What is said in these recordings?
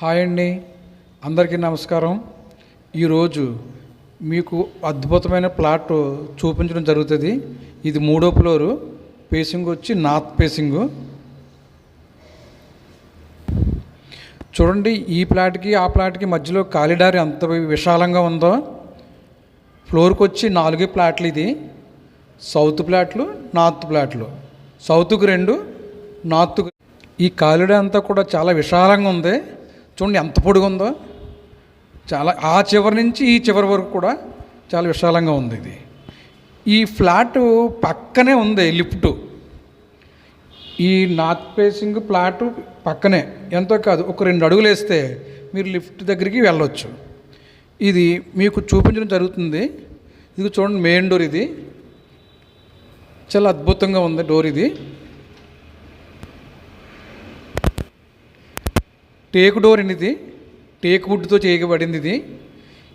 Hi అండి, అందరికీ నమస్కారం. ఈరోజు మీకు అద్భుతమైన ప్లాట్ చూపించడం జరుగుతుంది. ఇది 3వ ఫ్లోరు, ఫేసింగ్ వచ్చి నార్త్ ఫేసింగు. చూడండి, ఈ ప్లాట్కి ఆ ప్లాట్కి మధ్యలో కారిడార్ ఎంత విశాలంగా ఉందో. ఫ్లోర్కి వచ్చి 4 ప్లాట్లు. ఇది సౌత్ ప్లాట్లు, నార్త్ ప్లాట్లు. సౌత్కు 2, నార్త్కు. ఈ కారిడార్ అంతా కూడా చాలా విశాలంగా ఉంది. చూడండి ఎంత పొడుగు ఉందో. చాలా ఆ చివరి నుంచి ఈ చివరి వరకు కూడా చాలా విశాలంగా ఉంది. ఇది ఈ ఫ్లాట్ పక్కనే ఉంది లిఫ్ట్. ఈ నార్త్ ఫేసింగ్ ఫ్లాట్ పక్కనే, ఎంతో కాదు ఒక 2 అడుగులు వేస్తే మీరు లిఫ్ట్ దగ్గరికి వెళ్ళొచ్చు. ఇది మీకు చూపించడం జరుగుతుంది. ఇది చూడండి, మెయిన్ డోర్. ఇది చాలా అద్భుతంగా ఉంది డోర్. ఇది టేక్ డోర్ అండి. ఇది టేక్ వుడ్తో చేయబడింది.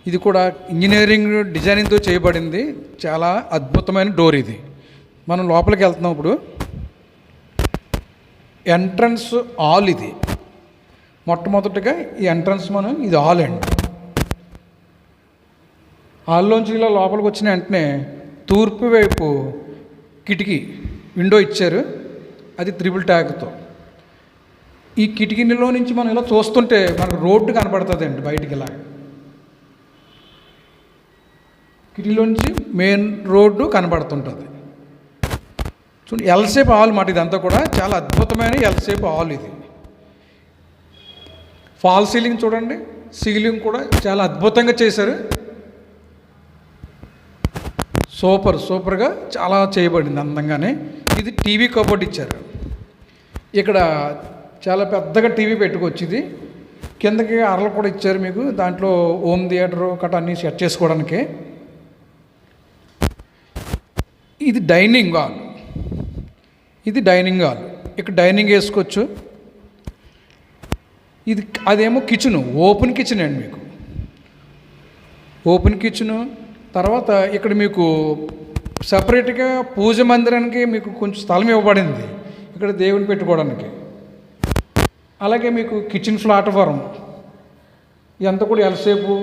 ఇది కూడా ఇంజనీరింగ్ డిజైనింగ్తో చేయబడింది. చాలా అద్భుతమైన డోర్. ఇది మనం లోపలికి వెళ్తున్నాం. ఇప్పుడు ఎంట్రన్స్ హాల్. ఇది మొట్టమొదటిగా ఈ ఎంట్రన్స్ ఇది హాల్ అండి. హాల్లోంచి ఇలా లోపలికి వచ్చిన వెంటనే తూర్పు వైపు కిటికీ విండో ఇచ్చారు. అది త్రిబుల్ ట్యాగ్తో. ఈ కిటికీలో నుంచి మనం ఇలా చూస్తుంటే మనకు రోడ్డు కనపడుతుంది అండి. బయటికి ఇలా కిటికీలో నుంచి మెయిన్ రోడ్డు కనపడుతుంటుంది. చూడండి, ఎల్ షేప్ హాల్ మాట. ఇదంతా కూడా చాలా అద్భుతమైన ఎల్ షేప్ హాల్. ఇది ఫాల్ సీలింగ్ చూడండి. సీలింగ్ కూడా చాలా అద్భుతంగా చేశారు. సూపర్గా చాలా చేయబడింది అందంగానే. ఇది టీవీ కబోర్డ్ ఇచ్చారు. ఇక్కడ చాలా పెద్దగా టీవీ పెట్టుకోవచ్చు. ఇది కిందకి అరలు కూడా ఇచ్చారు మీకు. దాంట్లో హోమ్ థియేటర్ గట్రా అన్నీ సెట్ చేసుకోవడానికి. ఇది డైనింగ్ హాల్. ఇక్కడ డైనింగ్ వేసుకోవచ్చు. ఇది అదేమో కిచెను, ఓపెన్ కిచెన్ అండి. మీకు ఓపెన్ కిచెను. తర్వాత ఇక్కడ మీకు సపరేట్గా పూజ మందిరానికి మీకు కొంచెం స్థలం ఇవ్వబడింది, ఇక్కడ దేవుని పెట్టుకోవడానికి. అలాగే మీకు కిచెన్ ప్లాట్ఫారం ఇదంతా కూడా ఎల్ షేపు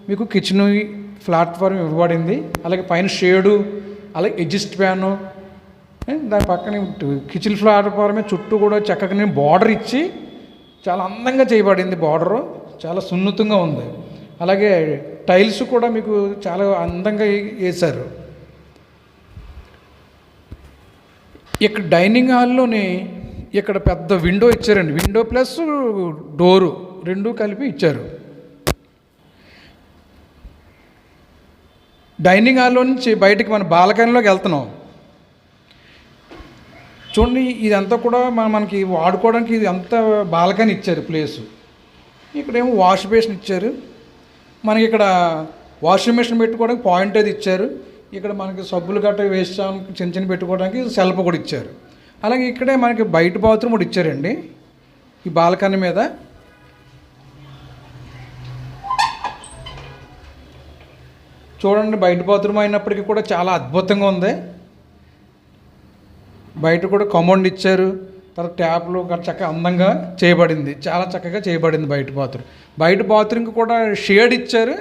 మీకు కిచెన్ ప్లాట్ఫారం ఇవ్వబడింది. అలాగే పైన షేడు, అలాగే ఎగ్జిస్ట్ ఫ్యాను. దాని పక్కన కిచెన్ ప్లాట్ఫారమే చుట్టూ కూడా చక్కగా బార్డర్ ఇచ్చి చాలా అందంగా చేయబడింది. బార్డరు చాలా సున్నితంగా ఉంది. అలాగే టైల్స్ కూడా మీకు చాలా అందంగా వేశారు. ఇక్కడ డైనింగ్ హాల్లోని ఇక్కడ పెద్ద విండో ఇచ్చారండి. విండో ప్లస్ డోరు 2 కలిపి ఇచ్చారు. డైనింగ్ హాల్లో నుంచి బయటికి మన బాల్కనీలోకి వెళ్తున్నాం. చూడండి, ఇదంతా కూడా మనకి వాడుకోవడానికి ఇది అంతా బాల్కనీ ఇచ్చారు ప్లేసు. ఇక్కడేమో వాష్ బేసిన్ ఇచ్చారు. మనకి ఇక్కడ వాషింగ్ మిషన్ పెట్టుకోవడానికి పాయింట్ అది ఇచ్చారు. ఇక్కడ మనకి సబ్బులు గట్రా వేసానికి చిన్న పెట్టుకోవడానికి సెల్ఫ్ కూడా ఇచ్చారు. అలాగే ఇక్కడే మనకి బయట బాత్రూమ్ కూడా ఇచ్చారండి ఈ బాల్కనీ మీద. చూడండి, బయట బాత్రూమ్ అయినప్పటికీ కూడా చాలా అద్భుతంగా ఉంది. బయట కూడా కమోడ్ ఇచ్చారు. తర్వాత ట్యాప్లు చక్కగా అందంగా చేయబడింది. చాలా చక్కగా చేయబడింది బయట బాత్రూమ్కి కూడా షేడ్ ఇచ్చారు.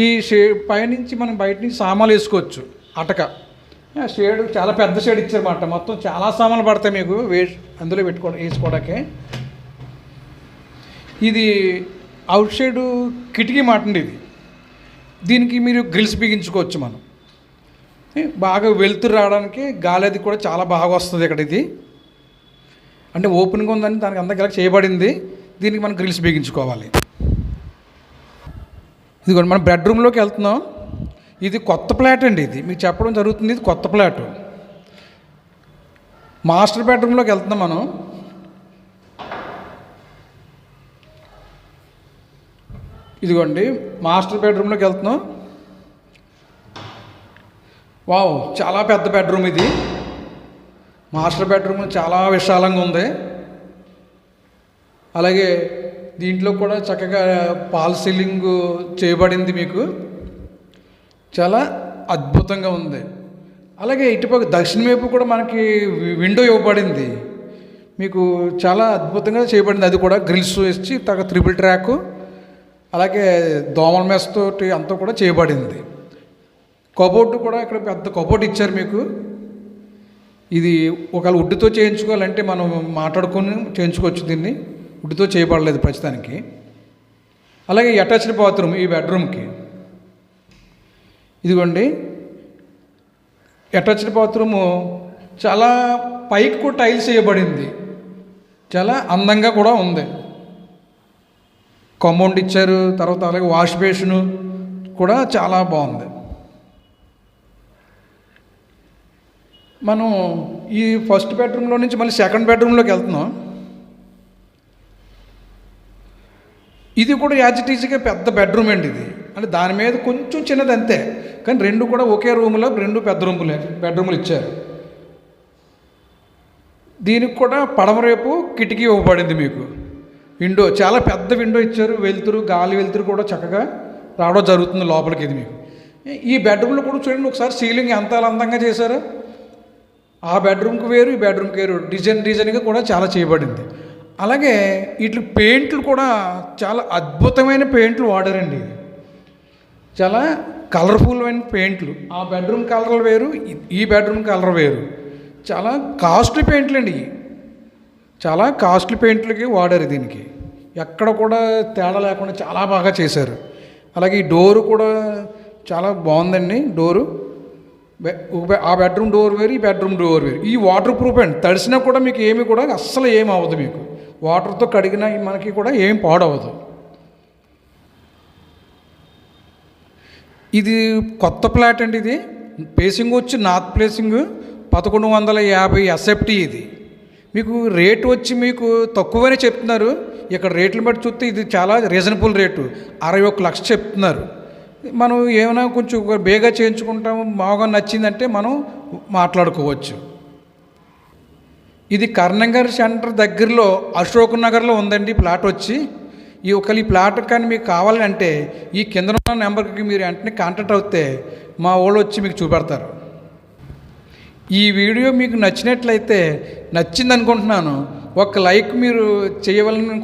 ఈ పైనుంచి మనం బయట నుంచి సామాన్లు వేసుకోవచ్చు. అటక షేడ్ చాలా పెద్ద షేడ్ ఇచ్చారన్నమాట. మొత్తం చాలా సామాన్లు పడతాయి మీకు అందులో వేసుకోవడానికి. ఇది అవుట్ సైడ్ కిటికీ మాట అండి. దీనికి మీరు గ్రిల్స్ బిగించుకోవచ్చు. మనం బాగా వెలుతురు రావడానికి గాలి అది కూడా చాలా బాగా వస్తుంది. ఇక్కడ ఇది అంటే ఓపెన్గా ఉందని దానికి అంతా ఇలా చేయబడింది. దీనికి మనం గ్రిల్స్ బిగించుకోవాలి. ఇదిగోండి, మనం బెడ్రూమ్లోకి వెళ్తున్నాం. ఇది కొత్త ఫ్లాట్ అండి. ఇది మీకు చెప్పడం జరుగుతుంది. ఇది కొత్త ఫ్లాట్. మాస్టర్ బెడ్రూమ్లోకి వెళ్తున్నాం మనం. ఇదిగోండి, మాస్టర్ బెడ్రూమ్లోకి వెళ్తున్నాం. వావ్, చాలా పెద్ద బెడ్రూమ్ ఇది. మాస్టర్ బెడ్రూమ్ చాలా విశాలంగా ఉంది. అలాగే దీంట్లో కూడా చక్కగా ఫాల్ సీలింగ్ చేయబడింది. మీకు చాలా అద్భుతంగా ఉంది. అలాగే ఇటుపక్క దక్షిణ వైపు కూడా మనకి విండో ఇవ్వబడింది. మీకు చాలా అద్భుతంగా చేయబడింది. అది కూడా గ్రిల్స్ వేసి త్రిబుల్ ట్రాక్, అలాగే దోమల మెస్ తోటి అంతా కూడా చేయబడింది. కబోర్డు కూడా ఇక్కడ పెద్ద కబోర్డ్ ఇచ్చారు మీకు. ఇది ఒకవేళ వుడ్తో చేయించుకోవాలంటే మనం మాట్లాడుకొని చేయించుకోవచ్చు. దీన్ని వుడ్తో చేయబడలేదు ప్రస్తుతానికి. అలాగే అటాచ్డ్ బాత్రూమ్ ఈ బెడ్రూమ్కి. ఇదిగోండి అటాచ్డ్ బాత్రూము చాలా పైకి కూడా టైల్స్ వేయబడింది. చాలా అందంగా కూడా ఉంది. కాంపౌండ్ ఇచ్చారు. తర్వాత అలాగే వాష్ బేసిన్ కూడా చాలా బాగుంది. మనం ఈ ఫస్ట్ బెడ్రూమ్లో నుంచి మళ్ళీ సెకండ్ బెడ్రూమ్లోకి వెళ్తున్నాం. ఇది కూడా యాజిటీజ్గా పెద్ద బెడ్రూమ్ అండి. ఇది అంటే దాని మీద కొంచెం చిన్నది అంతే, కానీ రెండు కూడా ఒకే రూమ్లో రెండు బెడ్రూములు ఇచ్చారు. దీనికి కూడా పడమరేపు కిటికీ ఇవ్వబడింది మీకు. విండో చాలా పెద్ద విండో ఇచ్చారు. గాలి వెలుతురు కూడా చక్కగా రావడం జరుగుతుంది లోపలికి. ఇది మీకు ఈ బెడ్రూమ్లో కూడా చూడండి ఒకసారి, సీలింగ్ ఎంత అందంగా చేశారు. ఆ బెడ్రూమ్కి వేరు, ఈ బెడ్రూమ్కి వేరు, డిజైన్గా కూడా చాలా చేయబడింది. అలాగే వీటి పెయింట్లు కూడా చాలా అద్భుతమైన పెయింట్లు వాడారండి. చాలా కలర్ఫుల్ అయిన పెయింట్లు. ఆ బెడ్రూమ్ కలర్ వేరు, ఈ బెడ్రూమ్ కలర్ వేరు. చాలా కాస్ట్లీ పెయింట్లు అండి. చాలా కాస్ట్లీ పెయింట్లకి వాడారు. దీనికి ఎక్కడ కూడా తేడా లేకుండా చాలా బాగా చేశారు. అలాగే ఈ డోరు కూడా చాలా బాగుందండి. డోరు ఆ బెడ్రూమ్ డోర్ వేరు, ఈ బెడ్రూమ్ డోర్ వేరు. ఈ వాటర్ ప్రూఫ్ అండి. తడిసినా కూడా మీకు ఏమి కూడా అస్సలు ఏమి అవ్వదు. మీకు వాటర్తో కడిగినా మనకి కూడా ఏం పాడవదు. ఇది కొత్త ఫ్లాట్ అండి. ఇది ప్లేసింగ్ వచ్చి నార్త్ ప్లేసింగ్ 1150 ఎస్ఎఫ్టీ. ఇది మీకు రేటు వచ్చి మీకు తక్కువనే చెప్తున్నారు. ఇక్కడ రేట్లు బట్టి చూస్తే ఇది చాలా రీజనబుల్ రేటు, 61 లక్షలు చెప్తున్నారు. మనం ఏమైనా కొంచెం బేగా చేయించుకుంటాము, బాగా నచ్చిందంటే మనం మాట్లాడుకోవచ్చు. ఇది కర్ణంగారి సెంటర్ దగ్గరలో అశోక్ నగర్లో ఉందండి ప్లాట్ వచ్చి. ఈ ప్లాట్ కానీ మీకు కావాలంటే ఈ కింద ఉన్న నెంబర్కి మీరు వెంటనే కాంటాక్ట్ అవుతే మా వాళ్ళు వచ్చి మీకు చూపెడతారు. ఈ వీడియో మీకు నచ్చినట్లయితే, నచ్చింది అనుకుంటున్నాను, ఒక లైక్ మీరు చేయవాలని